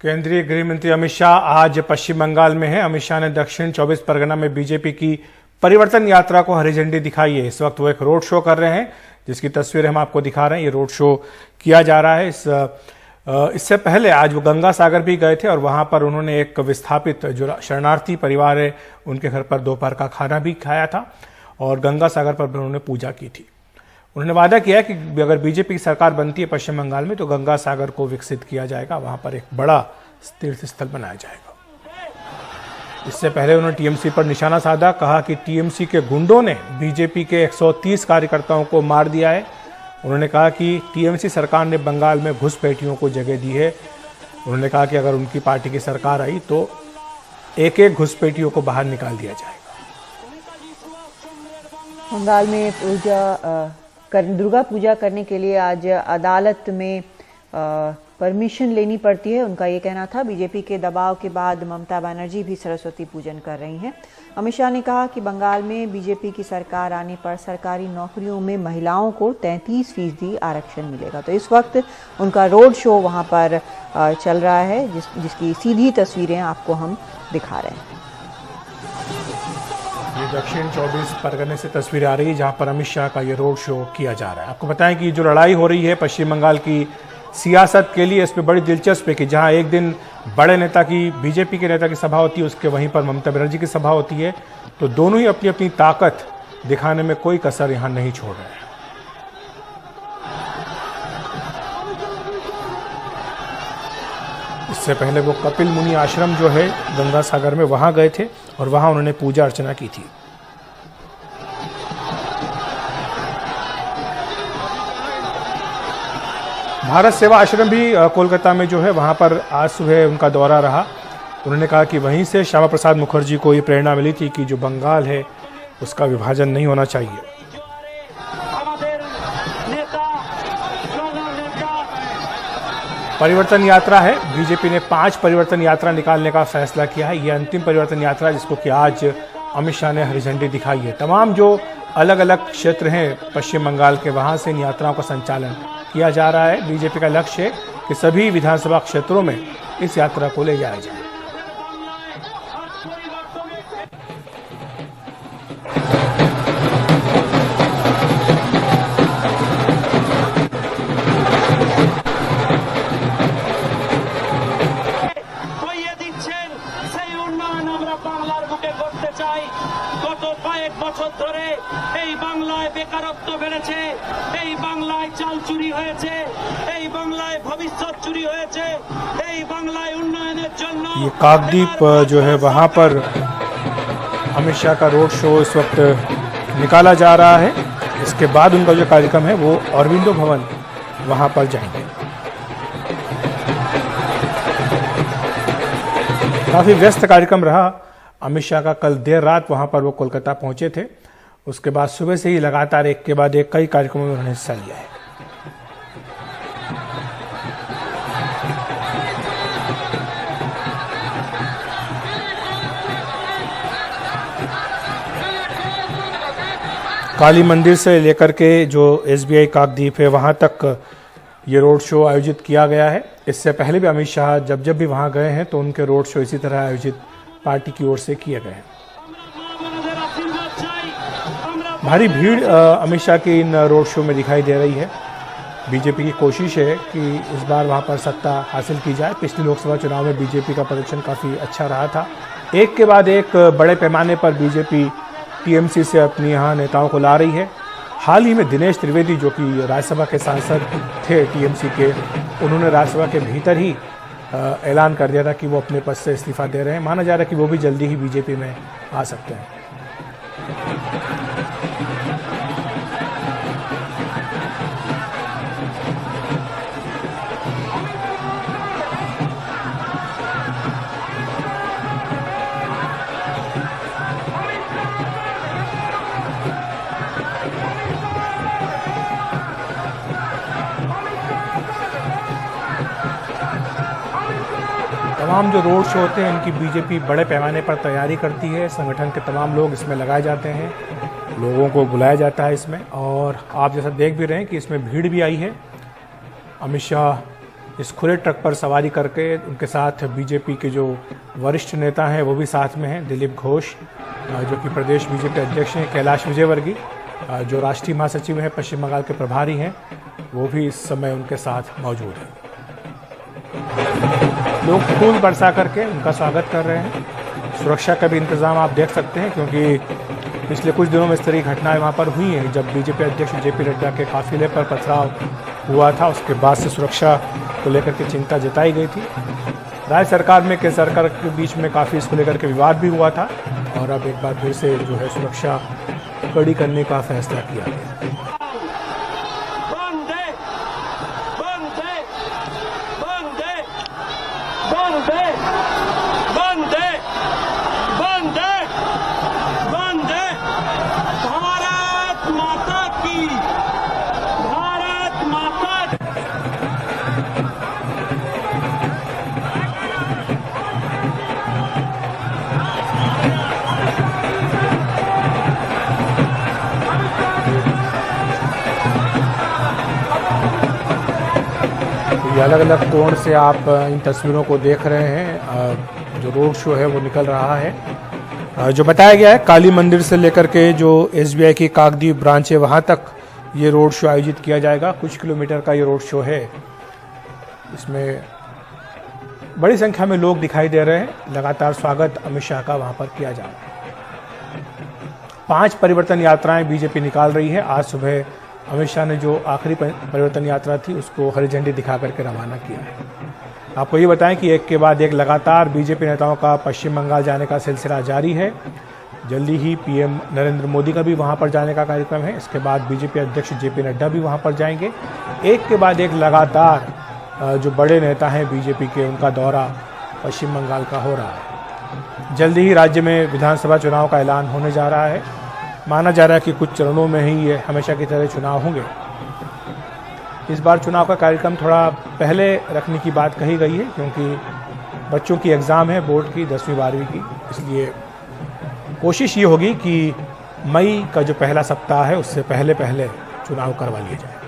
केंद्रीय गृह मंत्री अमित शाह आज पश्चिम बंगाल में हैं। अमित शाह ने दक्षिण 24 परगना में बीजेपी की परिवर्तन यात्रा को हरी झंडी दिखाई है। इस वक्त वो एक रोड शो कर रहे हैं, जिसकी तस्वीर हम आपको दिखा रहे हैं। ये रोड शो किया जा रहा है। इससे पहले आज वो गंगा सागर भी गए थे और वहां पर उन्होंने एक विस्थापित जो शरणार्थी परिवार है उनके घर पर दोपहर का खाना भी खाया था और गंगा सागर पर भी उन्होंने पूजा की थी। उन्होंने वादा किया है कि अगर बीजेपी की सरकार बनती है पश्चिम बंगाल में तो गंगा सागर को विकसित किया जाएगा, वहां पर एक बड़ा तीर्थ स्थल बनाया जाएगा। इससे पहले उन्होंने टीएमसी पर निशाना साधा, कहा कि टीएमसी के गुंडों ने बीजेपी के 130 कार्यकर्ताओं को मार दिया है। उन्होंने कहा कि टीएमसी सरकार ने बंगाल में घुसपैठियों को जगह दी है। उन्होंने कहा कि अगर उनकी पार्टी की सरकार आई तो एक एक घुसपैठियों को बाहर निकाल दिया जाएगा। बंगाल में दुर्गा पूजा करने के लिए आज अदालत में परमिशन लेनी पड़ती है। उनका ये कहना था। बीजेपी के दबाव के बाद ममता बनर्जी भी सरस्वती पूजन कर रही हैं। अमित शाह ने कहा कि बंगाल में बीजेपी की सरकार आने पर सरकारी नौकरियों में महिलाओं को 33% आरक्षण मिलेगा। तो इस वक्त उनका रोड शो वहां पर चल रहा है, जिसकी सीधी तस्वीरें आपको हम दिखा रहे हैं। ये दक्षिण 24 परगने से तस्वीरें आ रही है जहां पर अमित शाह का ये रोड शो किया जा रहा है। आपको बताएं कि जो लड़ाई हो रही है पश्चिम बंगाल की सियासत के लिए, इस पे बड़ी दिलचस्प है कि जहां एक दिन बड़े नेता की, बीजेपी के नेता की सभा होती है, उसके वहीं पर ममता बनर्जी की सभा होती है, तो दोनों ही अपनी अपनी ताकत दिखाने में कोई कसर यहां नहीं छोड़ रहे हैं। इससे पहले वो कपिल मुनि आश्रम जो है गंगा सागर में, वहां गए थे और वहां उन्होंने पूजा अर्चना की थी। भारत सेवा आश्रम भी कोलकाता में जो है वहां पर आज सुबह उनका दौरा रहा। उन्होंने कहा कि वहीं से श्यामा प्रसाद मुखर्जी को ये प्रेरणा मिली थी कि जो बंगाल है उसका विभाजन नहीं होना चाहिए। परिवर्तन यात्रा है। बीजेपी ने 5 परिवर्तन यात्रा निकालने का फैसला किया है। ये अंतिम परिवर्तन यात्रा जिसको कि आज अमित शाह ने हरी झंडी दिखाई है। तमाम जो अलग अलग क्षेत्र हैं पश्चिम बंगाल के, वहां से इन यात्राओं का संचालन किया जा रहा है। बीजेपी का लक्ष्य है कि सभी विधानसभा क्षेत्रों में इस यात्रा को ले जाया जाए। বছর ধরে এই বাংলায় বেকারত্ব বেড়েছে, এই বাংলায় চাল চুরি হয়েছে, এই বাংলায় ভবিষ্যৎ চুরি হয়েছে, এই বাংলায় উন্নয়নের জন্য ये काकद्वीप जो है वहां पर अमित शाह का रोड शो इस वक्त निकाला जा रहा है। इसके बाद उनका जो कार्यक्रम है वो अरविंदो भवन वहां पर जाएंगे। काफी व्यस्त कार्यक्रम रहा अमित शाह का। कल देर रात वहां पर वो कोलकाता पहुंचे थे। उसके बाद सुबह से ही लगातार एक के बाद एक कई कार्यक्रमों में उन्होंने हिस्सा लिया है। काली मंदिर से लेकर के जो एसबीआई काकद्वीप है वहां तक ये रोड शो आयोजित किया गया है। इससे पहले भी अमित शाह जब जब भी वहां गए हैं तो उनके रोड शो इसी तरह आयोजित पार्टी की ओर से किए गए हैं। भारी भीड़ अमित शाह की इन रोड शो में दिखाई दे रही है। बीजेपी की कोशिश है कि इस बार वहां पर सत्ता हासिल की जाए। पिछले लोकसभा चुनाव में बीजेपी का प्रदर्शन काफ़ी अच्छा रहा था। एक के बाद एक बड़े पैमाने पर बीजेपी टीएमसी से अपनी यहाँ नेताओं को ला रही है। हाल ही में दिनेश त्रिवेदी जो कि राज्यसभा के सांसद थे टीएमसी के, उन्होंने राज्यसभा के भीतर ही ऐलान कर दिया था कि वो अपने पद से इस्तीफा दे रहे हैं। माना जा रहा है कि वो भी जल्दी ही बीजेपी में आ सकते हैं। तमाम जो रोड शो होते हैं इनकी बीजेपी बड़े पैमाने पर तैयारी करती है। संगठन के तमाम लोग इसमें लगाए जाते हैं, लोगों को बुलाया जाता है इसमें। और आप जैसा देख भी रहे हैं कि इसमें भीड़ भी आई है। अमित शाह इस खुले ट्रक पर सवारी करके उनके साथ बीजेपी के जो वरिष्ठ नेता हैं वो भी साथ में हैं। दिलीप घोष जो कि प्रदेश बीजेपी अध्यक्ष हैं, कैलाश विजयवर्गीय जो राष्ट्रीय महासचिव हैं, पश्चिम बंगाल के प्रभारी हैं, वो भी इस समय उनके साथ मौजूद हैं। लोग फूल बरसा करके उनका स्वागत कर रहे हैं। सुरक्षा का भी इंतजाम आप देख सकते हैं क्योंकि पिछले कुछ दिनों में इस तरह की घटनाएं वहाँ पर हुई हैं। जब बीजेपी अध्यक्ष जेपी नड्डा के काफिले पर पथराव हुआ था, उसके बाद से सुरक्षा को लेकर के चिंता जताई गई थी। राज्य सरकार में केंद्र सरकार के बीच में काफ़ी इसको लेकर के विवाद भी हुआ था और अब एक बार फिर से जो है सुरक्षा कड़ी करने का फैसला किया गया। अलग अलग कोण से आप इन तस्वीरों को देख रहे हैं। जो रोड शो है वो निकल रहा है। जो बताया गया है काली मंदिर से लेकर के जो SBI की काकद्वीप ब्रांच है वहाँ तक ये रोड शो आयोजित किया जाएगा। कुछ किलोमीटर का ये रोड शो है। इसमें बड़ी संख्या में लोग दिखाई दे रहे हैं। लगातार स्वागत अमित शाह का वहाँ पर किया जा रहा है। 5 परिवर्तन यात्राएं बीजेपी निकाल रही है। आज सुबह अमित शाह ने जो आखिरी परिवर्तन यात्रा थी उसको हरी झंडी दिखा करके रवाना किया है। आपको ये बताएं कि एक के बाद एक लगातार बीजेपी नेताओं का पश्चिम बंगाल जाने का सिलसिला जारी है। जल्दी ही PM नरेंद्र मोदी का भी वहां पर जाने का कार्यक्रम है। इसके बाद बीजेपी अध्यक्ष जेपी नड्डा भी वहां पर जाएंगे। एक के बाद एक लगातार जो बड़े नेता हैं बीजेपी के, उनका दौरा पश्चिम बंगाल का हो रहा है। जल्दी ही राज्य में विधानसभा चुनाव का ऐलान होने जा रहा है। माना जा रहा है कि कुछ चरणों में ही ये हमेशा की तरह चुनाव होंगे। इस बार चुनाव का कार्यक्रम थोड़ा पहले रखने की बात कही गई है क्योंकि बच्चों की एग्ज़ाम है बोर्ड की 10वीं 12वीं की। इसलिए कोशिश ये होगी कि मई का जो पहला सप्ताह है उससे पहले चुनाव करवा लिए जाए।